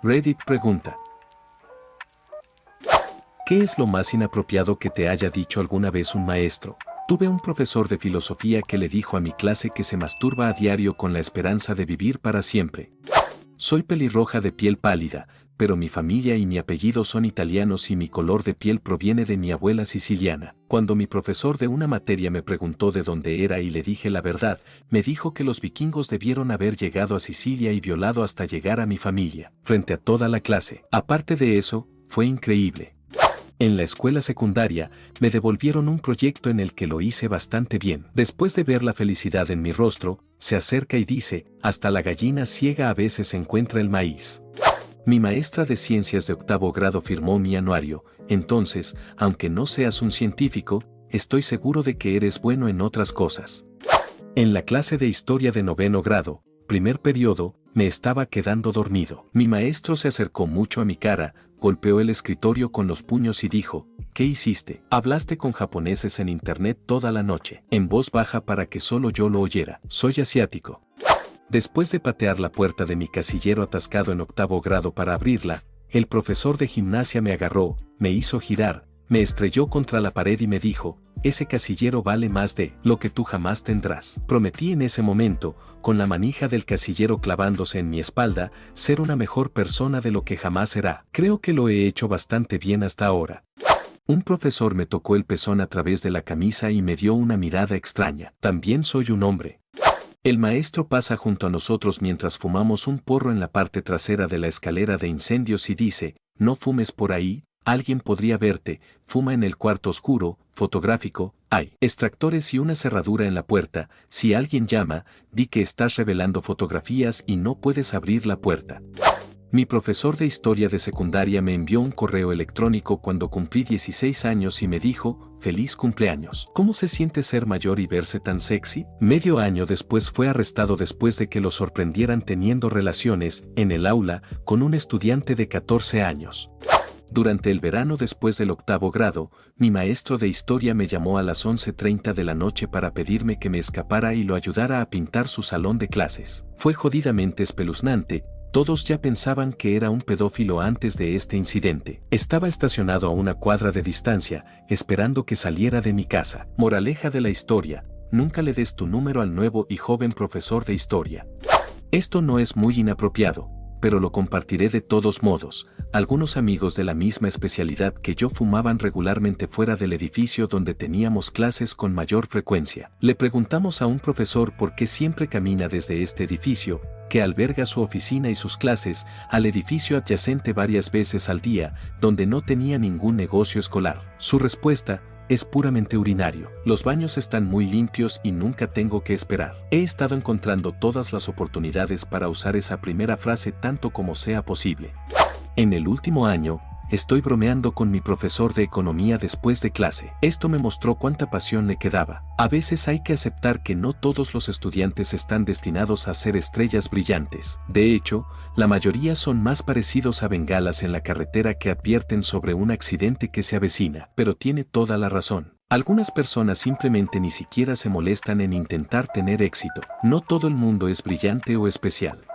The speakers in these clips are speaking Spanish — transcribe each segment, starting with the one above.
Reddit pregunta: ¿qué es lo más inapropiado que te haya dicho alguna vez un maestro? Tuve un profesor de filosofía que le dijo a mi clase que se masturba a diario con la esperanza de vivir para siempre. Soy pelirroja de piel pálida, pero mi familia y mi apellido son italianos y mi color de piel proviene de mi abuela siciliana. Cuando mi profesor de una materia me preguntó de dónde era y le dije la verdad, me dijo que los vikingos debieron haber llegado a Sicilia y violado hasta llegar a mi familia, frente a toda la clase. Aparte de eso, fue increíble. En la escuela secundaria, me devolvieron un proyecto en el que lo hice bastante bien. Después de ver la felicidad en mi rostro, se acerca y dice: hasta la gallina ciega a veces encuentra el maíz. Mi maestra de ciencias de 8º grado firmó mi anuario. Entonces, aunque no seas un científico, estoy seguro de que eres bueno en otras cosas. En la clase de historia de 9º grado, primer periodo, me estaba quedando dormido. Mi maestro se acercó mucho a mi cara, golpeó el escritorio con los puños y dijo: ¿qué hiciste? Hablaste con japoneses en internet toda la noche, en voz baja para que solo yo lo oyera. Soy asiático. Después de patear la puerta de mi casillero atascado en 8º grado para abrirla, el profesor de gimnasia me agarró, me hizo girar, me estrelló contra la pared y me dijo: ese casillero vale más de lo que tú jamás tendrás. Prometí en ese momento, con la manija del casillero clavándose en mi espalda, ser una mejor persona de lo que jamás será. Creo que lo he hecho bastante bien hasta ahora. Un profesor me tocó el pezón a través de la camisa y me dio una mirada extraña. También soy un hombre. El maestro pasa junto a nosotros mientras fumamos un porro en la parte trasera de la escalera de incendios y dice: no fumes por ahí, alguien podría verte, fuma en el cuarto oscuro, fotográfico, hay extractores y una cerradura en la puerta, si alguien llama, di que estás revelando fotografías y no puedes abrir la puerta. Mi profesor de historia de secundaria me envió un correo electrónico cuando cumplí 16 años y me dijo: feliz cumpleaños. ¿Cómo se siente ser mayor y verse tan sexy? Medio año después fue arrestado después de que lo sorprendieran teniendo relaciones, en el aula, con un estudiante de 14 años. Durante el verano después del 8º grado, mi maestro de historia me llamó a las 11:30 de la noche para pedirme que me escapara y lo ayudara a pintar su salón de clases. Fue jodidamente espeluznante. Todos ya pensaban que era un pedófilo antes de este incidente. Estaba estacionado a una cuadra de distancia, esperando que saliera de mi casa. Moraleja de la historia: nunca le des tu número al nuevo y joven profesor de historia. Esto no es muy inapropiado, pero lo compartiré de todos modos. Algunos amigos de la misma especialidad que yo fumaban regularmente fuera del edificio donde teníamos clases con mayor frecuencia. Le preguntamos a un profesor por qué siempre camina desde este edificio, que alberga su oficina y sus clases, al edificio adyacente varias veces al día, donde no tenía ningún negocio escolar. Su respuesta: es puramente urinario. Los baños están muy limpios y nunca tengo que esperar. He estado encontrando todas las oportunidades para usar esa primera frase tanto como sea posible. En el último año, estoy bromeando con mi profesor de economía después de clase. Esto me mostró cuánta pasión le quedaba. A veces hay que aceptar que no todos los estudiantes están destinados a ser estrellas brillantes. De hecho, la mayoría son más parecidos a bengalas en la carretera que advierten sobre un accidente que se avecina. Pero tiene toda la razón. Algunas personas simplemente ni siquiera se molestan en intentar tener éxito. No todo el mundo es brillante o especial.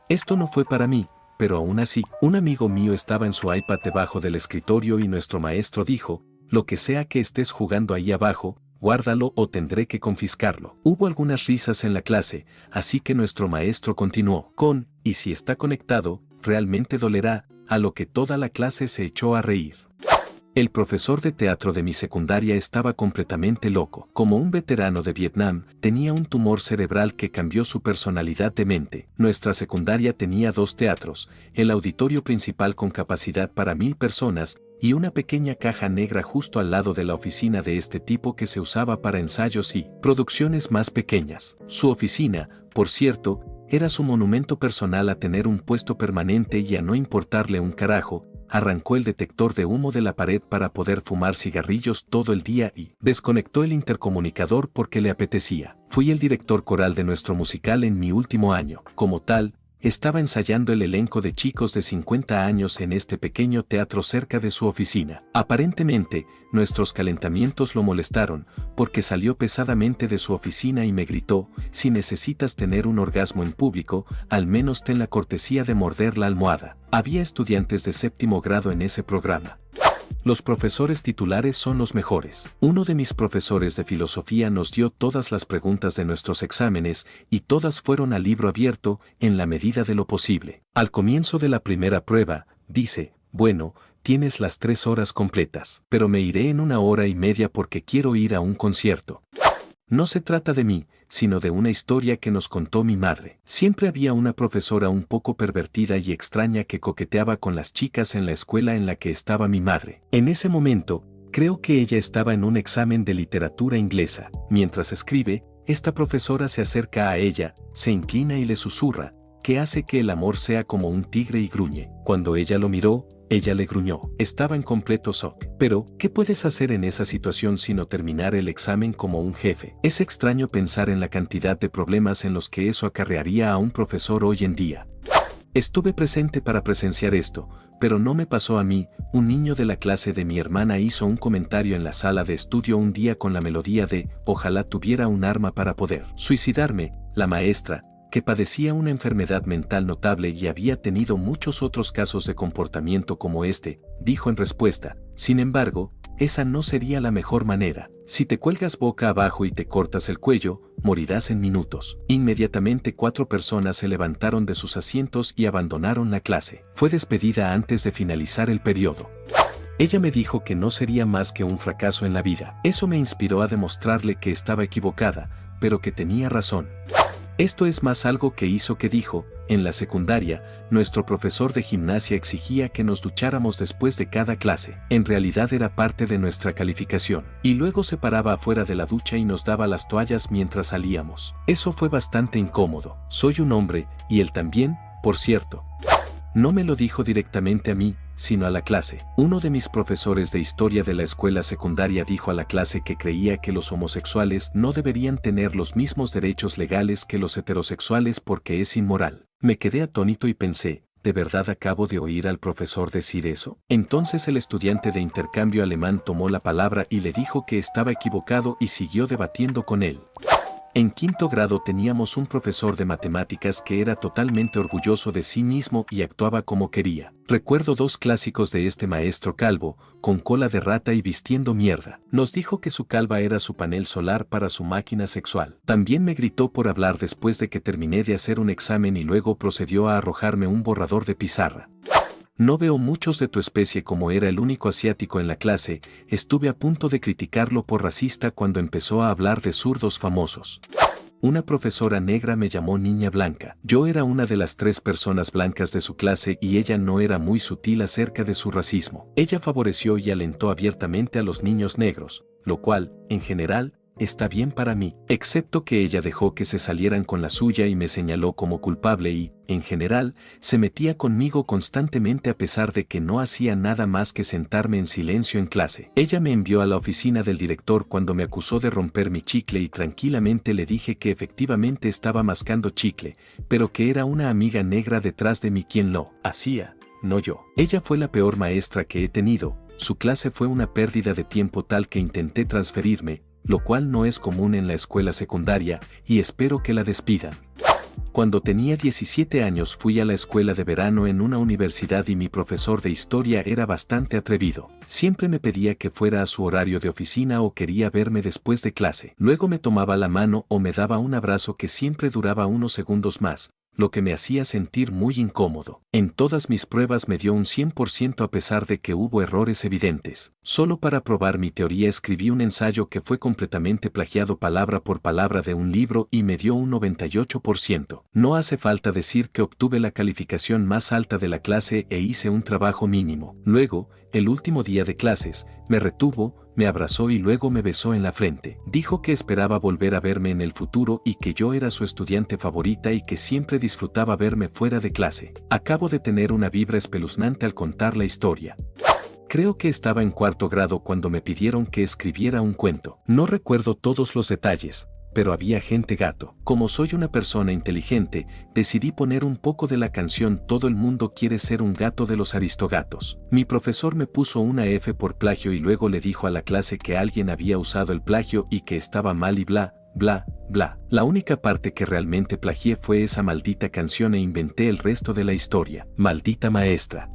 Esto no fue para mí. Pero aún así, un amigo mío estaba en su iPad debajo del escritorio y nuestro maestro dijo: lo que sea que estés jugando ahí abajo, guárdalo o tendré que confiscarlo. Hubo algunas risas en la clase, así que nuestro maestro continuó con: y si está conectado, realmente dolerá, a lo que toda la clase se echó a reír. El profesor de teatro de mi secundaria estaba completamente loco. Como un veterano de Vietnam, tenía un tumor cerebral que cambió su personalidad de mente. Nuestra secundaria tenía 2 teatros, el auditorio principal con capacidad para 1000 personas, y una pequeña caja negra justo al lado de la oficina de este tipo que se usaba para ensayos y producciones más pequeñas. Su oficina, por cierto, era su monumento personal a tener un puesto permanente y a no importarle un carajo. Arrancó el detector de humo de la pared para poder fumar cigarrillos todo el día y desconectó el intercomunicador porque le apetecía. Fui el director coral de nuestro musical en mi último año. Como tal, estaba ensayando el elenco de chicos de 50 años en este pequeño teatro cerca de su oficina. Aparentemente, nuestros calentamientos lo molestaron, porque salió pesadamente de su oficina y me gritó: si necesitas tener un orgasmo en público, al menos ten la cortesía de morder la almohada. Había estudiantes de séptimo grado en ese programa. Los profesores titulares son los mejores. Uno de mis profesores de filosofía nos dio todas las preguntas de nuestros exámenes y todas fueron a libro abierto en la medida de lo posible. Al comienzo de la primera prueba, dice: bueno, tienes las 3 horas completas, pero me iré en 1 hora y media porque quiero ir a un concierto. No se trata de mí, sino de una historia que nos contó mi madre. Siempre había una profesora un poco pervertida y extraña que coqueteaba con las chicas en la escuela en la que estaba mi madre. En ese momento, creo que ella estaba en un examen de literatura inglesa. Mientras escribe, esta profesora se acerca a ella, se inclina y le susurra, que hace que el amor sea como un tigre y gruñe. Cuando ella lo miró, ella le gruñó. Estaba en completo shock. Pero, ¿qué puedes hacer en esa situación sino terminar el examen como un jefe? Es extraño pensar en la cantidad de problemas en los que eso acarrearía a un profesor hoy en día. Estuve presente para presenciar esto, pero no me pasó a mí. Un niño de la clase de mi hermana hizo un comentario en la sala de estudio un día con la melodía de «Ojalá tuviera un arma para poder suicidarme». La maestra, que padecía una enfermedad mental notable y había tenido muchos otros casos de comportamiento como este, dijo en respuesta: sin embargo, esa no sería la mejor manera. Si te cuelgas boca abajo y te cortas el cuello, morirás en minutos. Inmediatamente 4 personas se levantaron de sus asientos y abandonaron la clase. Fue despedida antes de finalizar el periodo. Ella me dijo que no sería más que un fracaso en la vida. Eso me inspiró a demostrarle que estaba equivocada, pero que tenía razón. Esto es más algo que hizo que dijo. En la secundaria, nuestro profesor de gimnasia exigía que nos ducháramos después de cada clase. En realidad era parte de nuestra calificación. Y luego se paraba afuera de la ducha y nos daba las toallas mientras salíamos. Eso fue bastante incómodo. Soy un hombre, y él también, por cierto. No me lo dijo directamente a mí, sino a la clase. Uno de mis profesores de historia de la escuela secundaria dijo a la clase que creía que los homosexuales no deberían tener los mismos derechos legales que los heterosexuales porque es inmoral. Me quedé atónito y pensé, ¿de verdad acabo de oír al profesor decir eso? Entonces el estudiante de intercambio alemán tomó la palabra y le dijo que estaba equivocado y siguió debatiendo con él. En 5º grado teníamos un profesor de matemáticas que era totalmente orgulloso de sí mismo y actuaba como quería. Recuerdo 2 clásicos de este maestro calvo, con cola de rata y vistiendo mierda. Nos dijo que su calva era su panel solar para su máquina sexual. También me gritó por hablar después de que terminé de hacer un examen y luego procedió a arrojarme un borrador de pizarra. No veo muchos de tu especie. Como era el único asiático en la clase, estuve a punto de criticarlo por racista cuando empezó a hablar de zurdos famosos. Una profesora negra me llamó niña blanca. Yo era una de las 3 personas blancas de su clase y ella no era muy sutil acerca de su racismo. Ella favoreció y alentó abiertamente a los niños negros, lo cual, en general, está bien para mí, excepto que ella dejó que se salieran con la suya y me señaló como culpable y, en general, se metía conmigo constantemente a pesar de que no hacía nada más que sentarme en silencio en clase. Ella me envió a la oficina del director cuando me acusó de romper mi chicle y tranquilamente le dije que efectivamente estaba mascando chicle, pero que era una amiga negra detrás de mí quien lo hacía, no yo. Ella fue la peor maestra que he tenido. Su clase fue una pérdida de tiempo tal que intenté transferirme, lo cual no es común en la escuela secundaria, y espero que la despidan. Cuando tenía 17 años fui a la escuela de verano en una universidad y mi profesor de historia era bastante atrevido. Siempre me pedía que fuera a su horario de oficina o quería verme después de clase. Luego me tomaba la mano o me daba un abrazo que siempre duraba unos segundos más, lo que me hacía sentir muy incómodo. En todas mis pruebas me dio un 100% a pesar de que hubo errores evidentes. Solo para probar mi teoría escribí un ensayo que fue completamente plagiado palabra por palabra de un libro y me dio un 98%. No hace falta decir que obtuve la calificación más alta de la clase e hice un trabajo mínimo. Luego, el último día de clases, me retuvo, me abrazó y luego me besó en la frente. Dijo que esperaba volver a verme en el futuro y que yo era su estudiante favorita y que siempre disfrutaba verme fuera de clase. Acabo de tener una vibra espeluznante al contar la historia. Creo que estaba en 4º grado cuando me pidieron que escribiera un cuento. No recuerdo todos los detalles, pero había gente gato. Como soy una persona inteligente, decidí poner un poco de la canción Todo el mundo quiere ser un gato de los Aristogatos. Mi profesor me puso una F por plagio y luego le dijo a la clase que alguien había usado el plagio y que estaba mal y bla, bla, bla. La única parte que realmente plagié fue esa maldita canción e inventé el resto de la historia. Maldita maestra.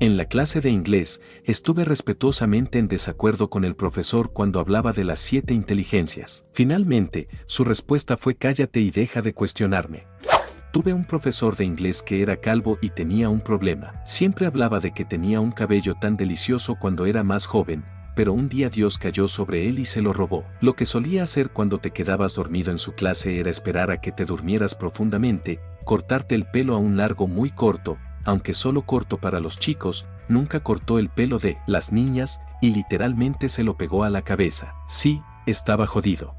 En la clase de inglés, estuve respetuosamente en desacuerdo con el profesor cuando hablaba de las 7 inteligencias. Finalmente, su respuesta fue cállate y deja de cuestionarme. Tuve un profesor de inglés que era calvo y tenía un problema. Siempre hablaba de que tenía un cabello tan delicioso cuando era más joven, pero un día Dios cayó sobre él y se lo robó. Lo que solía hacer cuando te quedabas dormido en su clase era esperar a que te durmieras profundamente, cortarte el pelo a un largo muy corto, aunque solo corto para los chicos, nunca cortó el pelo de las niñas y literalmente se lo pegó a la cabeza. Sí, estaba jodido.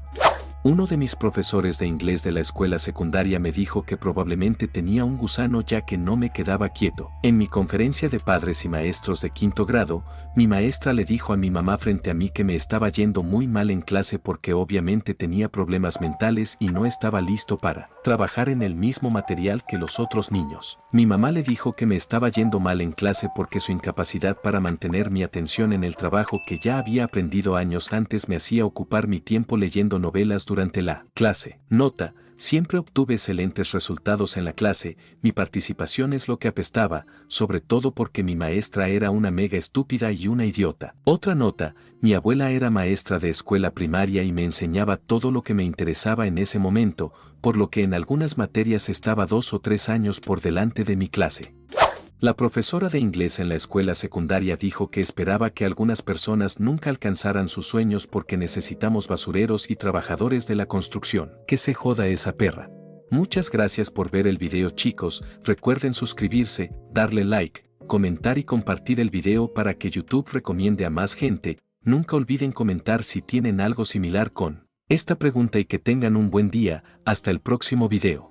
Uno de mis profesores de inglés de la escuela secundaria me dijo que probablemente tenía un gusano ya que no me quedaba quieto. En mi conferencia de padres y maestros de 5º grado, mi maestra le dijo a mi mamá frente a mí que me estaba yendo muy mal en clase porque obviamente tenía problemas mentales y no estaba listo para trabajar en el mismo material que los otros niños. Mi mamá le dijo que me estaba yendo mal en clase porque su incapacidad para mantener mi atención en el trabajo que ya había aprendido años antes me hacía ocupar mi tiempo leyendo novelas durante la clase. Nota: siempre obtuve excelentes resultados en la clase, mi participación es lo que apestaba, sobre todo porque mi maestra era una mega estúpida y una idiota. Otra nota: mi abuela era maestra de escuela primaria y me enseñaba todo lo que me interesaba en ese momento, por lo que en algunas materias estaba 2 o 3 años por delante de mi clase. La profesora de inglés en la escuela secundaria dijo que esperaba que algunas personas nunca alcanzaran sus sueños porque necesitamos basureros y trabajadores de la construcción. Que se joda esa perra. Muchas gracias por ver el video, chicos. Recuerden suscribirse, darle like, comentar y compartir el video para que YouTube recomiende a más gente. Nunca olviden comentar si tienen algo similar con esta pregunta y que tengan un buen día. Hasta el próximo video.